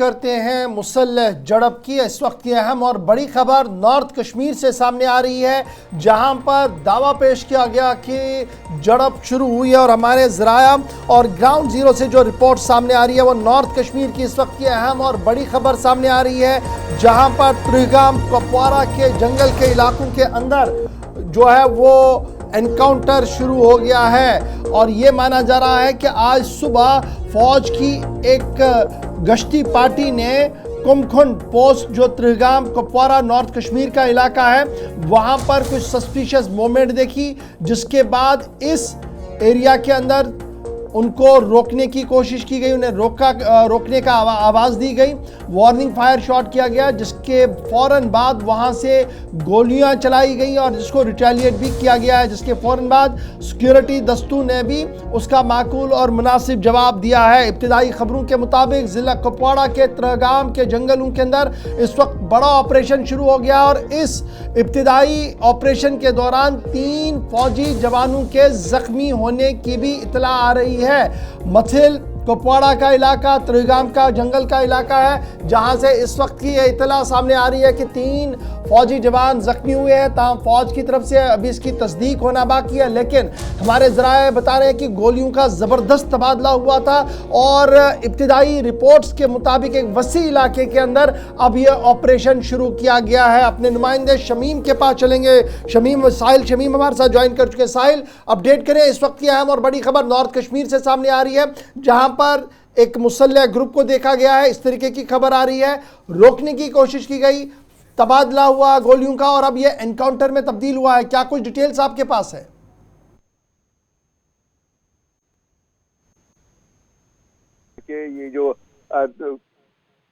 करते हैं मुसल्लह झड़प की। इस वक्त की अहम और बड़ी खबर नॉर्थ कश्मीर से सामने आ रही है, जहां पर दावा पेश किया गया कि झड़प शुरू हुई है और हमारे ज़राया और ग्राउंड जीरो से जो रिपोर्ट सामने आ रही है वो नॉर्थ कश्मीर की इस वक्त की अहम और बड़ी खबर सामने आ रही है, जहां पर त्रिगाम कुपवारा के जंगल के इलाकों के अंदर जो है वो एनकाउंटर शुरू हो गया है। और ये माना जा रहा है कि आज सुबह फौज की एक गश्ती पार्टी ने कुमखुंड पोस्ट जो त्रिगाम कुपवारा नॉर्थ कश्मीर का इलाका है वहां पर कुछ सस्पिशियस मूवमेंट देखी, जिसके बाद इस एरिया के अंदर उनको रोकने की कोशिश की गई, उन्हें रोकने का आवाज़ दी गई, वार्निंग फायर शॉट किया गया, जिसके फौरन बाद वहां से गोलियां चलाई गई और जिसको रिटेलिएट भी किया गया है, जिसके फौरन बाद सिक्योरिटी दस्तों ने भी उसका माकूल और मुनासिब जवाब दिया है। इब्तिदाई खबरों के मुताबिक ज़िला कुपवाड़ा के त्रिगाम के जंगलों के अंदर इस वक्त बड़ा ऑपरेशन शुरू हो गया और इस इब्तिदाई ऑपरेशन के दौरान 3 फौजी जवानों के जख्मी होने की भी इतला आ रही है। मथिल कुपवाड़ा का इलाका त्रिगाम का जंगल का इलाका है, जहां से इस वक्त की यह इतला सामने आ रही है कि 3 फौजी जवान जख्मी हुए हैं। ताहम फौज की तरफ से अभी इसकी तस्दीक होना बाकी है, लेकिन हमारे ज़राए बता रहे हैं कि गोलियों का ज़बरदस्त तबादला हुआ था और इब्तिदाई रिपोर्ट्स के मुताबिक एक वसी इलाके के अंदर अब यह ऑपरेशन शुरू किया गया है। अपने नुमाइंदे शमीम के पास चलेंगे। साहिल शमीम हमारे साथ ज्वाइन कर चुके हैं। साहिल, अपडेट करें, इस वक्त की अहम और बड़ी खबर नॉर्थ कश्मीर से सामने आ रही है, जहां पर एक मुसल्लह ग्रुप को देखा गया है, इस तरीके की खबर आ रही है, रोकने की कोशिश की गई, तबादला हुआ गोलियों का और अब यह एनकाउंटर में तब्दील हुआ है। क्या कुछ डिटेल्स आपके पास है? कि ये जो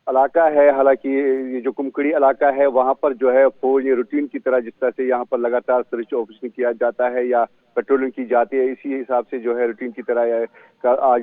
इलाका है, हालांकि ये जो कुमकड़ी इलाका है वहां पर जो है फौज रूटीन की तरह जिस तरह से यहाँ पर लगातार सर्च ऑपरेशन किया जाता है या पेट्रोलिंग की जाती है, इसी हिसाब से जो है रूटीन की तरह आज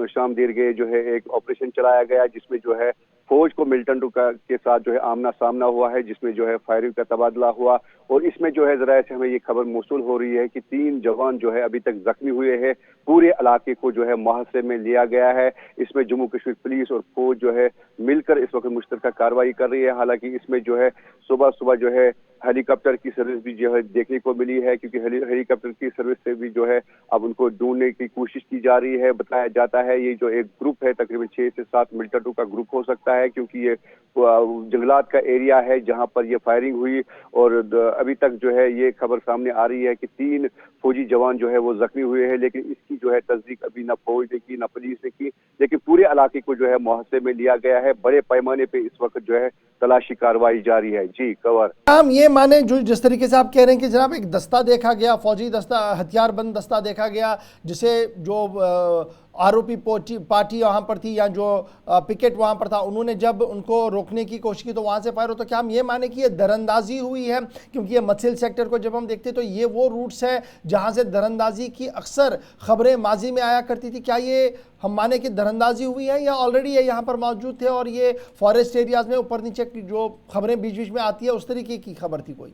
शाम देर गए जो है एक ऑपरेशन चलाया गया, जिसमें जो है फौज को मिलिटेंटों के साथ जो है आमना सामना हुआ है, जिसमें जो है फायरिंग का तबादला हुआ और इसमें जो है जरा से हमें ये खबर मौसूल हो रही है कि 3 जवान जो है अभी तक जख्मी हुए हैं। पूरे इलाके को जो है मुहासे में लिया गया है। इसमें जम्मू कश्मीर पुलिस और फौज जो है मिलकर इस वक्त मुश्तरका कार्रवाई कर रही है। हालांकि इसमें जो है सुबह सुबह जो है हेलीकॉप्टर की सर्विस भी जो है देखने को मिली है, क्योंकि हेलीकॉप्टर की सर्विस से भी जो है अब उनको ढूंढने की कोशिश की जा रही है। बताया जाता है ये जो एक ग्रुप है तकरीबन 6 से 7 मिलिटेंटों का ग्रुप हो सकता है, क्योंकि ये जंगलात का एरिया है जहां पर ये फायरिंग हुई और अभी तक जो है ये खबर सामने आ रही है कि 3 फौजी जवान जो है वो जख्मी हुए हैं, लेकिन इसकी जो है तस्दीक अभी ना फौज ने की ना पुलिस ने की, लेकिन पूरे इलाके को जो है मुहासे में लिया गया है। बड़े पैमाने पे इस वक्त जो है तलाशी कार्रवाई जारी है। जी कवर हम ये माने जो जिस तरीके से आप कह रहे हैं कि जनाब एक दस्ता देखा गया, फौजी दस्ता, हथियारबंद दस्ता देखा गया, जिसे जो आरोपी पार्टी वहाँ पर थी या जो पिकेट वहाँ पर था, उन्होंने जब उनको रोकने की कोशिश की तो वहाँ से फायर हो, तो क्या हम ये माने कि ये दरअंदाजी हुई है? क्योंकि ये मथिल सेक्टर को जब हम देखते तो ये वो रूट्स है जहाँ से दरअंदाजी की अक्सर खबरें माजी में आया करती थी। क्या ये हम माने कि दरअंदाजी हुई है या ऑलरेडी ये यहाँ पर मौजूद थे और ये फॉरेस्ट एरियाज में ऊपर नीचे की जो खबरें बीच बीच में आती है उस तरीके की खबर थी कोई?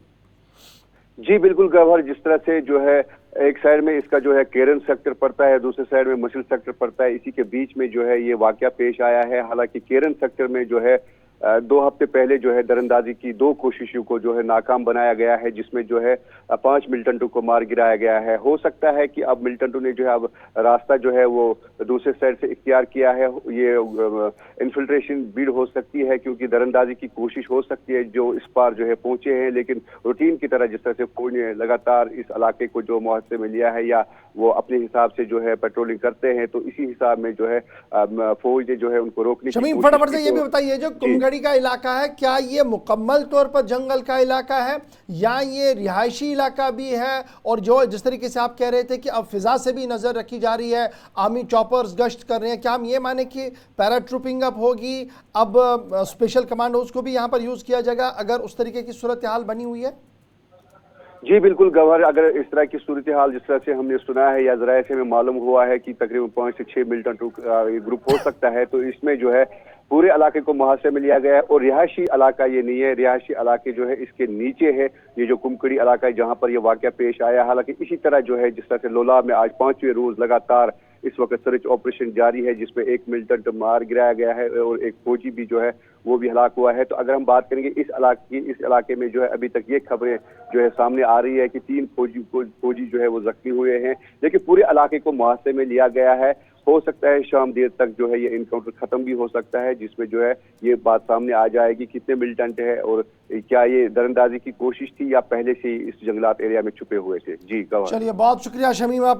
जी बिल्कुल गवर्नर, जिस तरह से जो है एक साइड में इसका जो है केरन सेक्टर पड़ता है, दूसरे साइड में मछली सेक्टर पड़ता है, इसी के बीच में जो है ये वाकया पेश आया है। हालांकि केरन सेक्टर में जो है 2 हफ्ते पहले जो है दरअंदाजी की 2 कोशिशों को जो है नाकाम बनाया गया है, जिसमें जो है 5 मिलिटेंटों को मार गिराया गया है। हो सकता है कि अब मिलिटेंटों ने जो है अब रास्ता जो है वो दूसरे साइड से इख्तियार किया है। ये इन्फिल्ट्रेशन भीड़ हो सकती है, क्योंकि दरअंदाजी की कोशिश हो सकती है जो इस पार जो है पहुंचे हैं, लेकिन रूटीन की तरह जिस तरह से फौज ने लगातार इस इलाके को जो मुहासे में लिया है या वो अपने हिसाब से जो है पेट्रोलिंग करते हैं, तो इसी हिसाब में जो है फौज ने जो है उनको रोकने की कोशिश की। फटाफट से ये भी बताइए, जो कुमगढ़ी का इलाका है, क्या ये मुकम्मल तौर पर जंगल का इलाका है या ये रिहायशी इलाका भी है? और जो जिस तरीके से आप कह रहे थे कि अब फिजा से भी नजर रखी जा रही है, आर्मी चॉपर्स गश्त कर रहे हैं, क्या हम ये माने कि पैराट्रूपिंग अब होगी, अब स्पेशल कमांडोज को भी यहाँ पर यूज किया जाएगा अगर उस तरीके की सूरत हाल बनी हुई है? जी बिल्कुल गवर्नर, अगर इस तरह की सूरत हाल जिस तरह से हमने सुना है या जरा से हमें मालूम हुआ है कि तकरीबन 5 से 6 मिलिटेंटों का ग्रुप हो सकता है, तो इसमें जो है पूरे इलाके को मुहासे में लिया गया है और रिहायशी इलाका ये नहीं है। रिहायशी इलाके जो है इसके नीचे है, ये जो कुमकड़ी इलाका है जहाँ पर ये वाकया पेश आया। हालांकि इसी तरह जो है जिस तरह से लोला में आज 5वें रोज लगातार इस वक्त सर्च ऑपरेशन जारी है, जिसमें एक मिलिटेंट मार गिराया गया है और एक फौजी भी जो है वो भी हलाक हुआ है। तो अगर हम बात करेंगे इस इलाके में जो है अभी तक ये खबरें जो है सामने आ रही है कि 3 फौजी जो है वो जख्मी हुए हैं, लेकिन पूरे इलाके को मुहासे में लिया गया है। हो सकता है शाम देर तक जो है ये इनकाउंटर खत्म भी हो सकता है, जिसमें जो है ये बात सामने आ जाएगी कितने मिलिटेंट है और क्या ये दरअंदाजी की कोशिश थी या पहले से ही इस जंगलात एरिया में छुपे हुए थे। जी गवाह। चलिए, बहुत शुक्रिया शमीम आप